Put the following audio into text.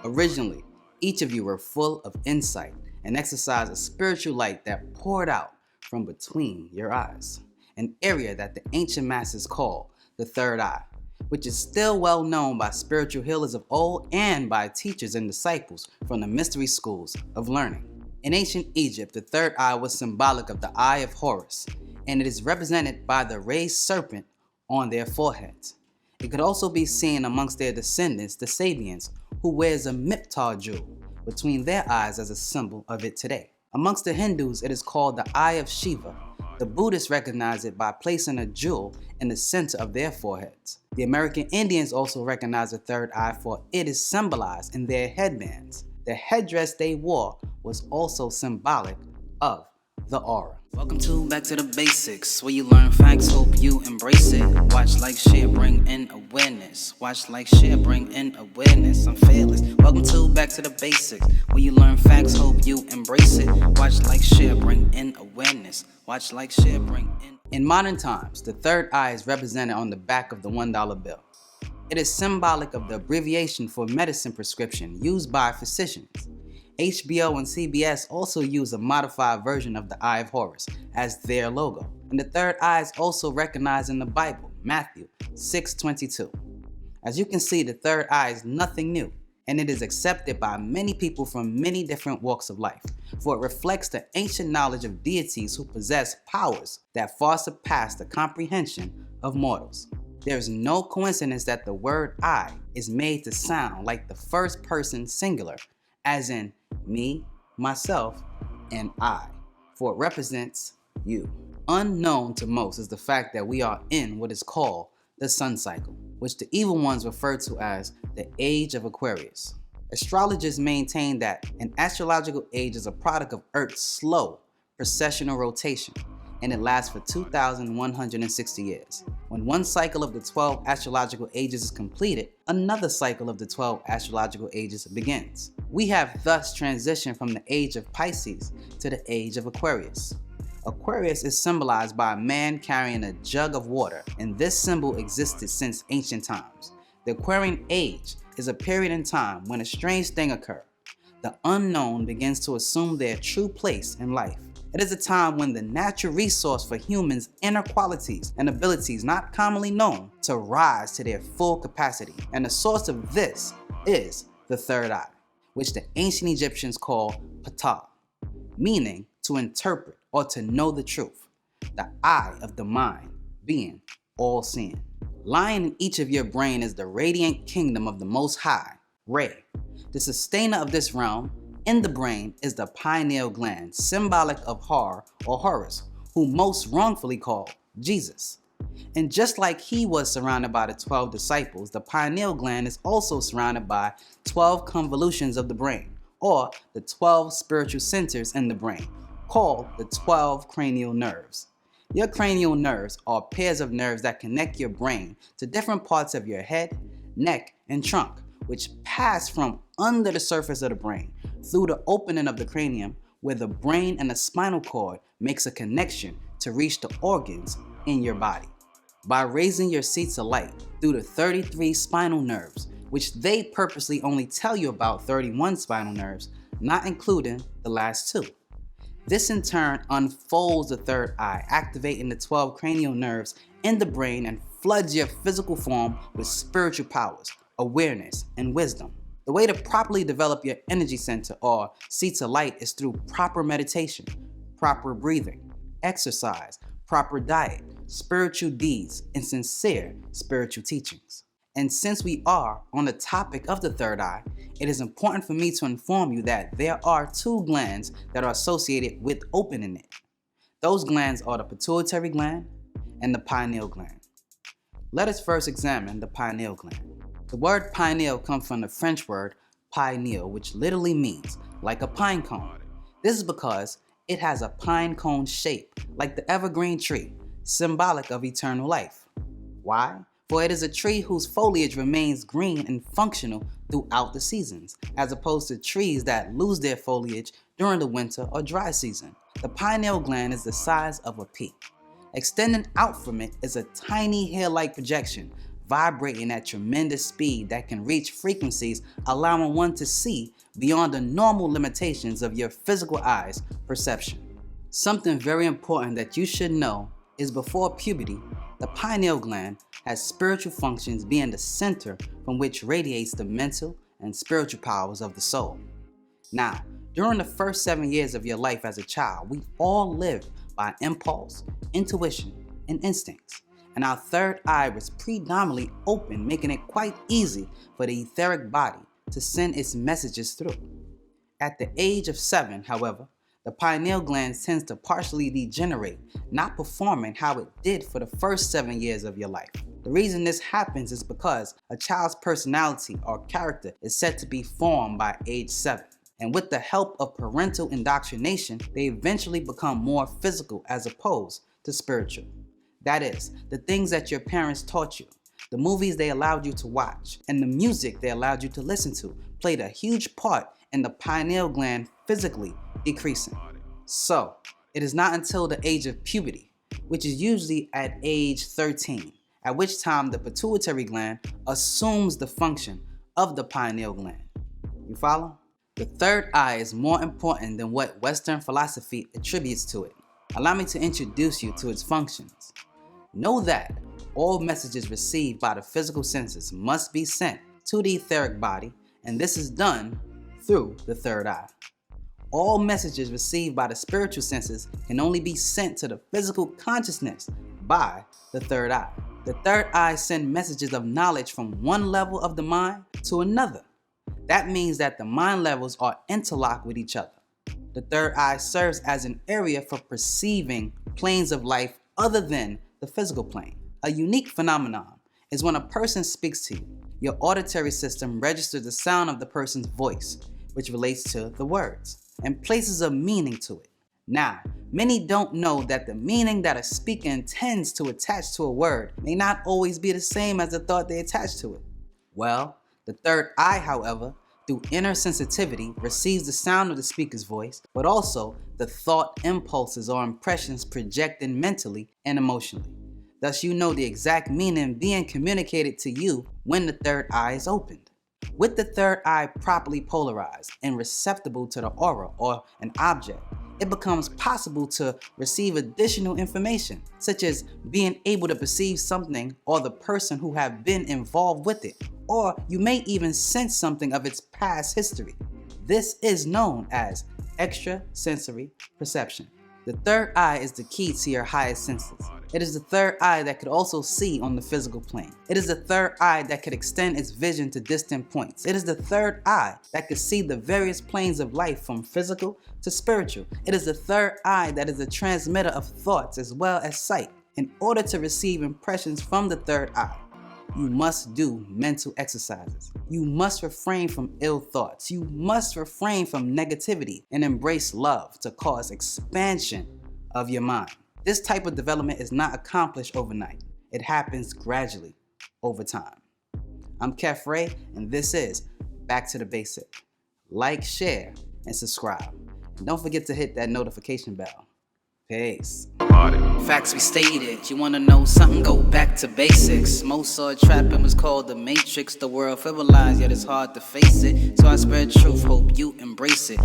Originally, each of you were full of insight and exercised a spiritual light that poured out from between your eyes, an area that the ancient masters call the third eye, which is still well known by spiritual healers of old and by teachers and disciples from the mystery schools of learning. In ancient Egypt, the third eye was symbolic of the eye of Horus, and it is represented by the raised serpent on their foreheads. It could also be seen amongst their descendants, the Sabians, who wears a miptar jewel between their eyes as a symbol of it today. Amongst the Hindus, it is called the Eye of Shiva. The Buddhists recognize it by placing a jewel in the center of their foreheads. The American Indians also recognize the third eye, for it is symbolized in their headbands. The headdress they wore was also symbolic of the aura. Welcome to Back to the Basics, where you learn facts, hope you embrace it. Watch, like, share, bring in awareness. Watch, like, share, bring in awareness. I'm fearless. Welcome to Back to the Basics, where you learn facts, hope you embrace it. Watch, like, share, bring in awareness. Watch, like, share, bring in. In modern times, the third eye is represented on the back of the $1 bill. It is symbolic of the abbreviation for medicine prescription used by physicians. HBO and CBS also use a modified version of the Eye of Horus as their logo. And the third eye is also recognized in the Bible, Matthew 6:22. As you can see, the third eye is nothing new, and it is accepted by many people from many different walks of life, for it reflects the ancient knowledge of deities who possess powers that far surpass the comprehension of mortals. There is no coincidence that the word I is made to sound like the first person singular, as in me, myself, and I, for it represents you. Unknown to most is the fact that we are in what is called the sun cycle, which the evil ones refer to as the age of Aquarius. Astrologers maintain that an astrological age is a product of Earth's slow precessional rotation, and it lasts for 2,160 years. When one cycle of the 12 astrological ages is completed, another cycle of the 12 astrological ages begins. We have thus transitioned from the age of Pisces to the age of Aquarius. Aquarius is symbolized by a man carrying a jug of water, and this symbol existed since ancient times. The Aquarian age is a period in time when a strange thing occurs. The unknown begins to assume their true place in life. It is a time when the natural resource for humans' inner qualities and abilities not commonly known to rise to their full capacity. And the source of this is the third eye, which the ancient Egyptians called Ptah, meaning to interpret or to know the truth, the eye of the mind being all-seeing. Lying in each of your brain is the radiant kingdom of the Most High, Re. The sustainer of this realm in the brain is the pineal gland, symbolic of Har or Horus, who most wrongfully called Jesus. And just like he was surrounded by the 12 disciples, the pineal gland is also surrounded by 12 convolutions of the brain, or the 12 spiritual centers in the brain, called the 12 cranial nerves. Your cranial nerves are pairs of nerves that connect your brain to different parts of your head, neck, and trunk, which pass from under the surface of the brain through the opening of the cranium, where the brain and the spinal cord makes a connection to reach the organs in your body. By raising your seats of light through the 33 spinal nerves, which they purposely only tell you about 31 spinal nerves, not including the last two. This in turn unfolds the third eye, activating the 12 cranial nerves in the brain and floods your physical form with spiritual powers, awareness, and wisdom. The way to properly develop your energy center or seats of light is through proper meditation, proper breathing, exercise, proper diet, spiritual deeds, and sincere spiritual teachings. And since we are on the topic of the third eye, it is important for me to inform you that there are two glands that are associated with opening it. Those glands are the pituitary gland and the pineal gland. Let us first examine the pineal gland. The word pineal comes from the French word pineal, which literally means like a pine cone. This is because it has a pine cone shape, like the evergreen tree, symbolic of eternal life. Why? For it is a tree whose foliage remains green and functional throughout the seasons, as opposed to trees that lose their foliage during the winter or dry season. The pineal gland is the size of a pea. Extending out from it is a tiny hair-like projection, vibrating at tremendous speed that can reach frequencies allowing one to see beyond the normal limitations of your physical eye's perception. Something very important that you should know is before puberty, the pineal gland has spiritual functions being the center from which radiates the mental and spiritual powers of the soul. Now, during the first 7 years of your life as a child, we all live by impulse, intuition, and instincts. And our third eye was predominantly open, making it quite easy for the etheric body to send its messages through. At the age of 7, however, the pineal gland tends to partially degenerate, not performing how it did for the first 7 years of your life. The reason this happens is because a child's personality or character is said to be formed by age 7. And with the help of parental indoctrination, they eventually become more physical as opposed to spiritual. That is, the things that your parents taught you, the movies they allowed you to watch, and the music they allowed you to listen to played a huge part in the pineal gland physically decreasing. So, it is not until the age of puberty, which is usually at age 13, at which time the pituitary gland assumes the function of the pineal gland. You follow? The third eye is more important than what Western philosophy attributes to it. Allow me to introduce you to its functions. Know that all messages received by the physical senses must be sent to the etheric body, and this is done through the third eye. All messages received by the spiritual senses can only be sent to the physical consciousness by the third eye. The third eye sends messages of knowledge from one level of the mind to another. That means that the mind levels are interlocked with each other. The third eye serves as an area for perceiving planes of life other than the physical plane. A unique phenomenon is when a person speaks to you, your auditory system registers the sound of the person's voice, which relates to the words, and places a meaning to it. Now, many don't know that the meaning that a speaker intends to attach to a word may not always be the same as the thought they attach to it. Well, the third eye, however, through inner sensitivity, receives the sound of the speaker's voice, but also the thought impulses or impressions projected mentally and emotionally. Thus, you know the exact meaning being communicated to you when the third eye is opened. With the third eye properly polarized and receptible to the aura or an object, it becomes possible to receive additional information, such as being able to perceive something or the person who have been involved with it, or you may even sense something of its past history. This is known as extrasensory perception. The third eye is the key to your highest senses. It is the third eye that could also see on the physical plane. It is the third eye that could extend its vision to distant points. It is the third eye that could see the various planes of life from physical to spiritual. It is the third eye that is a transmitter of thoughts as well as sight. In order to receive impressions from the third eye, you must do mental exercises. You must refrain from ill thoughts. You must refrain from negativity and embrace love to cause expansion of your mind. This type of development is not accomplished overnight. It happens gradually over time. I'm Kef Ray, and this is Back to the Basic. Like, share, and subscribe. And don't forget to hit that notification bell. Peace. Facts we stated. You wanna know something? Go back to basics. Most saw trapping was called the Matrix. The world frivolized, yet it's hard to face it. So I spread truth, hope you embrace it.